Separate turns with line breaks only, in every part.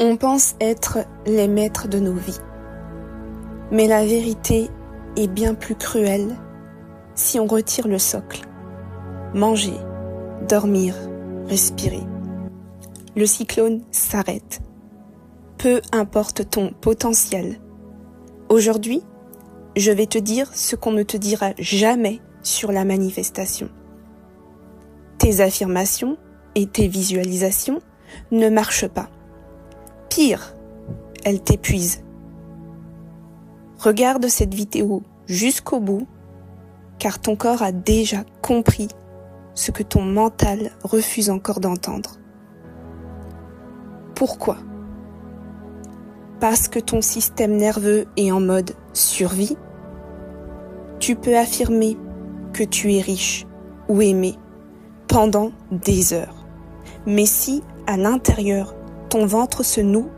On pense être les maîtres de nos vies. Mais la vérité est bien plus cruelle si on retire le socle. Manger, dormir, respirer. Le cyclone s'arrête. Peu importe ton potentiel. Aujourd'hui, je vais te dire ce qu'on ne te dira jamais sur la manifestation. Tes affirmations et tes visualisations ne marchent pas. Pire, elles t'épuisent. Regarde cette vidéo jusqu'au bout, car ton corps a déjà compris ce que ton mental refuse encore d'entendre. Pourquoi ? Parce que ton système nerveux est en mode survie. Tu peux affirmer que tu es riche ou aimé pendant des heures. Mais si, à l'intérieur, ton ventre se noue,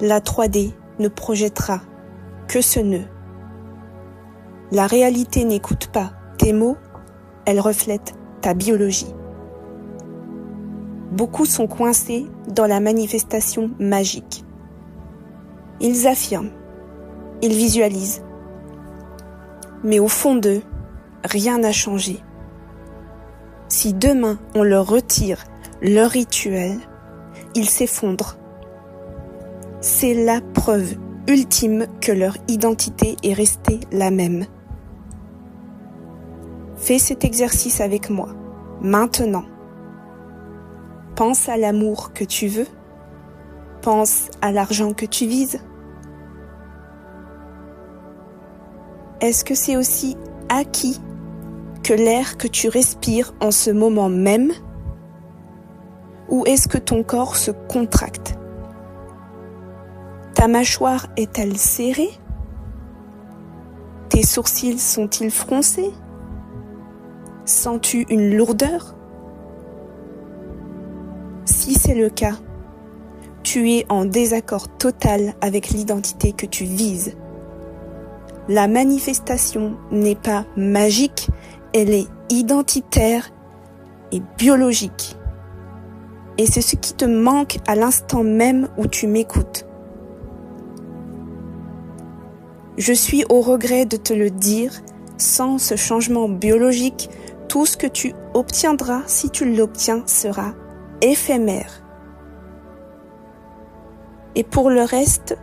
la 3D ne projettera que ce nœud. La réalité n'écoute pas tes mots, elle reflète ta biologie. Beaucoup sont coincés dans la manifestation magique. Ils affirment, ils visualisent. Mais au fond d'eux, rien n'a changé. Si demain on leur retire leur rituel, ils s'effondrent. C'est la preuve ultime que leur identité est restée la même. Fais cet exercice avec moi, maintenant. Pense à l'amour que tu veux. Pense à l'argent que tu vises. Est-ce que c'est aussi acquis que l'air que tu respires en ce moment même ? Ou est-ce que ton corps se contracte ? Ta mâchoire est-elle serrée ? Tes sourcils sont-ils froncés ? Sens-tu une lourdeur ? Si c'est le cas, tu es en désaccord total avec l'identité que tu vises. La manifestation n'est pas magique, elle est identitaire et biologique. Et c'est ce qui te manque à l'instant même où tu m'écoutes. Je suis au regret de te le dire, sans ce changement biologique, tout ce que tu obtiendras, si tu l'obtiens, sera éphémère. Et pour le reste,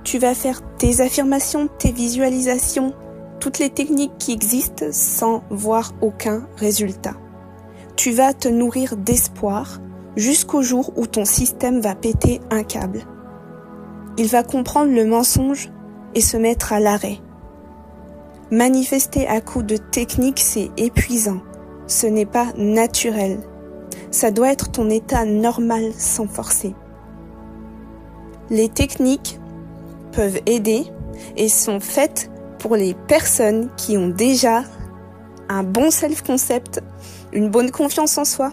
tu vas faire tes affirmations, tes visualisations, toutes les techniques qui existent sans voir aucun résultat. Tu vas te nourrir d'espoir jusqu'au jour où ton système va péter un câble. Il va comprendre le mensonge et se mettre à l'arrêt. Manifester à coups de technique, c'est épuisant. Ce n'est pas naturel. Ça doit être ton état normal sans forcer. Les techniques peuvent aider et sont faites pour les personnes qui ont déjà un bon self-concept, une bonne confiance en soi,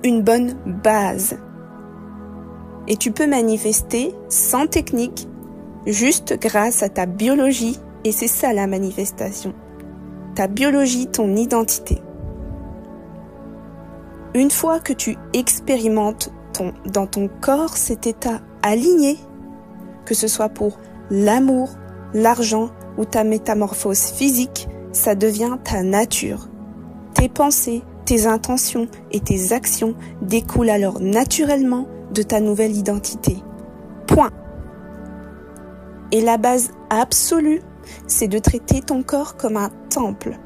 une bonne base. Et tu peux manifester sans technique, juste grâce à ta biologie, et c'est ça la manifestation. Ta biologie, ton identité. Une fois que tu expérimentes dans ton corps cet état aligné, que ce soit pour l'amour, l'argent ou ta métamorphose physique, ça devient ta nature. Tes pensées, tes intentions et tes actions découlent alors naturellement de ta nouvelle identité. Point. Et la base absolue, c'est de traiter ton corps comme un temple.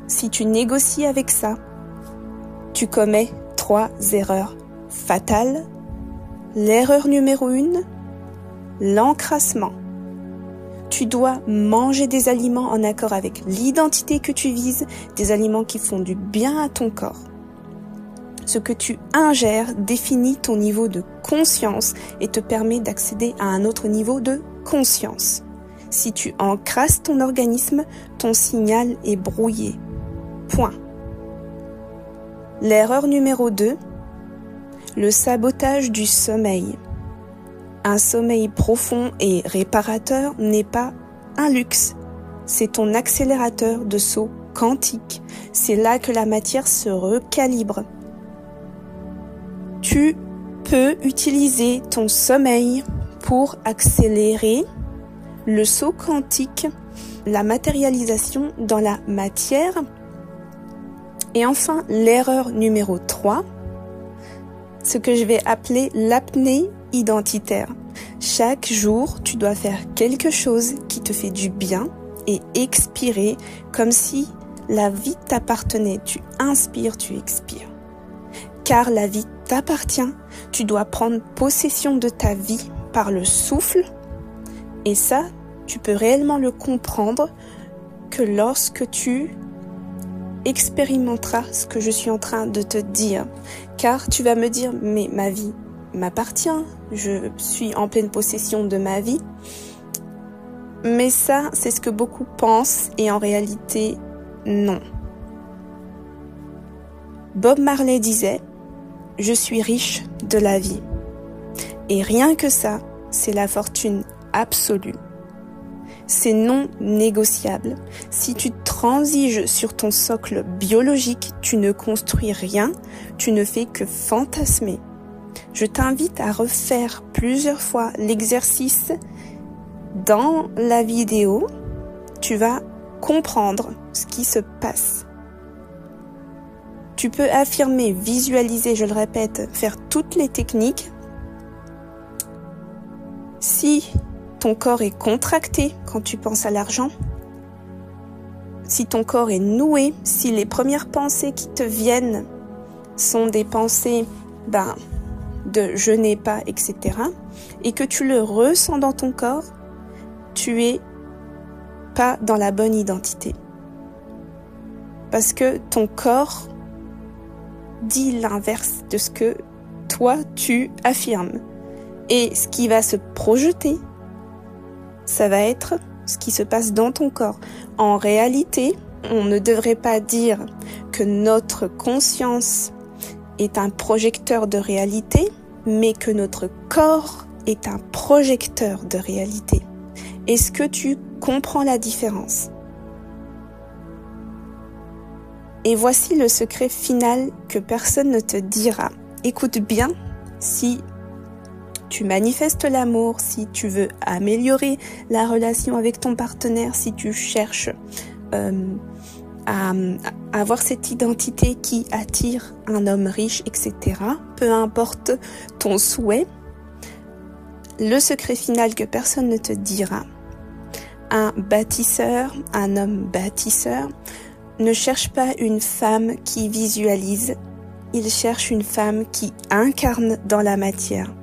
Si tu négocies avec ça, tu commets 3 erreurs fatales. L'erreur numéro 1, l'encrassement. Tu dois manger des aliments en accord avec l'identité que tu vises, des aliments qui font du bien à ton corps. Ce que tu ingères définit ton niveau de conscience et te permet d'accéder à un autre niveau de conscience. Si tu encrasses ton organisme, ton signal est brouillé. Point. L'erreur numéro 2, le sabotage du sommeil. Un sommeil profond et réparateur n'est pas un luxe, c'est ton accélérateur de saut quantique. C'est là que la matière se recalibre. Tu peux utiliser ton sommeil pour accélérer le saut quantique, la matérialisation dans la matière. Et enfin, l'erreur numéro 3, ce que je vais appeler l'apnée identitaire. Chaque jour, tu dois faire quelque chose qui te fait du bien et expirer comme si la vie t'appartenait. Tu inspires, tu expires. Car la vie t'appartient, tu dois prendre possession de ta vie par le souffle. Et ça, tu peux réellement le comprendre que lorsque tu expérimenteras ce que je suis en train de te dire. Car tu vas me dire, mais ma vie m'appartient, je suis en pleine possession de ma vie. Mais ça, c'est ce que beaucoup pensent et en réalité, non. Bob Marley disait, je suis riche de la vie. Et rien que ça, c'est la fortune absolue. C'est non négociable. Si tu transiges sur ton socle biologique, tu ne construis rien, tu ne fais que fantasmer. Je t'invite à refaire plusieurs fois l'exercice dans la vidéo. Tu vas comprendre ce qui se passe. Tu peux affirmer, visualiser, je le répète, faire toutes les techniques. Si ton corps est contracté quand tu penses à l'argent, si ton corps est noué, si les premières pensées qui te viennent sont des pensées de je n'ai pas, etc., et que tu le ressens dans ton corps, tu es pas dans la bonne identité. Parce que ton corps dit l'inverse de ce que toi tu affirmes. Et ce qui va se projeter, ça va être ce qui se passe dans ton corps. En réalité, on ne devrait pas dire que notre conscience est un projecteur de réalité, mais que notre corps est un projecteur de réalité. Est-ce que tu comprends la différence? Et voici le secret final que personne ne te dira. Écoute bien, si tu manifestes l'amour, si tu veux améliorer la relation avec ton partenaire, si tu cherches à avoir cette identité qui attire un homme riche, etc., peu importe ton souhait, le secret final que personne ne te dira, un bâtisseur, un homme bâtisseur, ne cherche pas une femme qui visualise, il cherche une femme qui incarne dans la matière.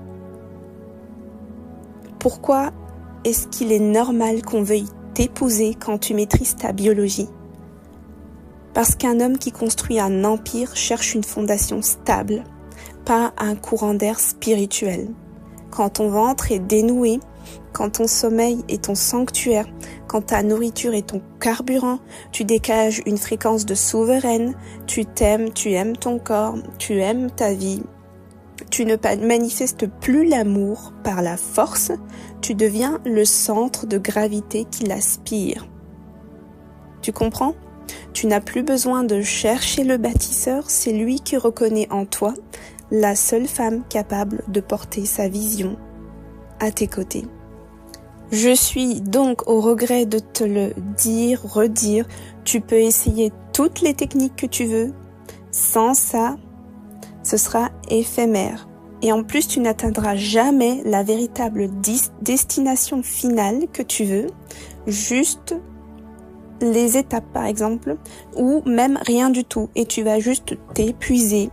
Pourquoi est-ce qu'il est normal qu'on veuille t'épouser quand tu maîtrises ta biologie? Parce qu'un homme qui construit un empire cherche une fondation stable, pas un courant d'air spirituel. Quand ton ventre est dénoué, quand ton sommeil est ton sanctuaire, quand ta nourriture est ton carburant, tu dégages une fréquence de souveraine, tu t'aimes, tu aimes ton corps, tu aimes ta vie. Tu ne manifestes plus l'amour par la force, tu deviens le centre de gravité qui l'aspire. Tu comprends? Tu n'as plus besoin de chercher le bâtisseur, c'est lui qui reconnaît en toi la seule femme capable de porter sa vision à tes côtés. Je suis donc au regret de te le dire, redire, tu peux essayer toutes les techniques que tu veux, sans ça, ce sera éphémère. Et en plus, tu n'atteindras jamais la véritable destination finale que tu veux, juste les étapes par exemple, ou même rien du tout. Et tu vas juste t'épuiser,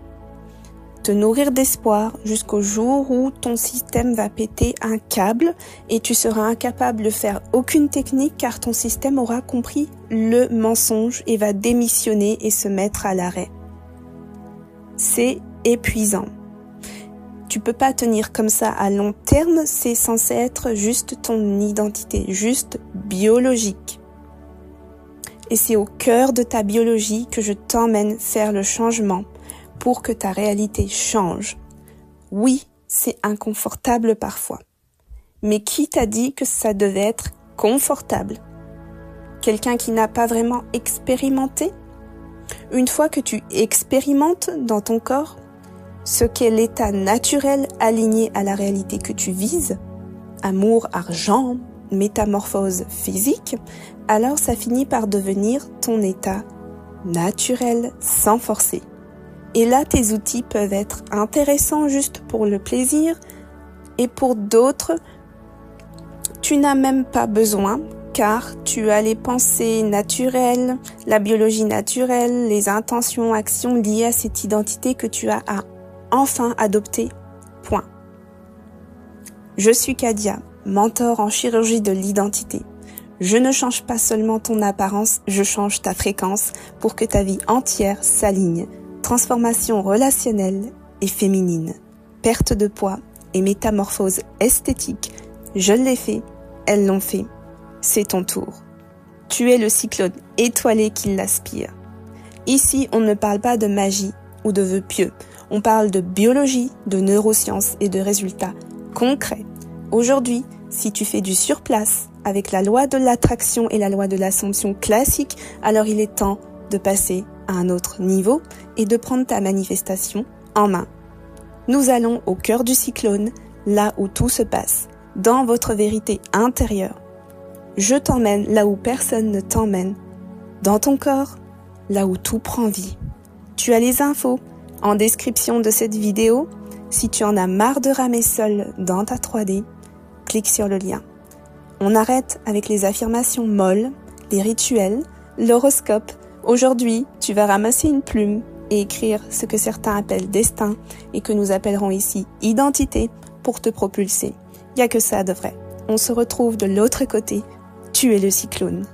te nourrir d'espoir jusqu'au jour où ton système va péter un câble et tu seras incapable de faire aucune technique car ton système aura compris le mensonge et va démissionner et se mettre à l'arrêt. C'est épuisant. Tu peux pas tenir comme ça à long terme, c'est censé être juste ton identité, juste biologique. Et c'est au cœur de ta biologie que je t'emmène faire le changement pour que ta réalité change. Oui, c'est inconfortable parfois. Mais qui t'a dit que ça devait être confortable? Quelqu'un qui n'a pas vraiment expérimenté? Une fois que tu expérimentes dans ton corps, ce qu'est l'état naturel aligné à la réalité que tu vises, amour, argent, métamorphose physique, alors ça finit par devenir ton état naturel sans forcer. Et là, tes outils peuvent être intéressants juste pour le plaisir, et pour d'autres, tu n'as même pas besoin, car tu as les pensées naturelles, la biologie naturelle, les intentions, actions liées à cette identité que tu as à enfin adopter. Point. Je suis Kadia, mentor en chirurgie de l'identité. Je ne change pas seulement ton apparence, je change ta fréquence pour que ta vie entière s'aligne. Transformation relationnelle et féminine. Perte de poids et métamorphose esthétique. Je l'ai fait, elles l'ont fait. C'est ton tour. Tu es le cyclone étoilé qui l'aspire. Ici, on ne parle pas de magie ou de vœux pieux. On parle de biologie, de neurosciences et de résultats concrets. Aujourd'hui, si tu fais du surplace avec la loi de l'attraction et la loi de l'assomption classique, alors il est temps de passer à un autre niveau et de prendre ta manifestation en main. Nous allons au cœur du cyclone, là où tout se passe, dans votre vérité intérieure. Je t'emmène là où personne ne t'emmène, dans ton corps, là où tout prend vie. Tu as les infos en description de cette vidéo. Si tu en as marre de ramer seul dans ta 3D, clique sur le lien. On arrête avec les affirmations molles, les rituels, l'horoscope. Aujourd'hui, tu vas ramasser une plume et écrire ce que certains appellent destin et que nous appellerons ici identité pour te propulser. Il n'y a que ça de vrai. On se retrouve de l'autre côté. Tu es le cyclone.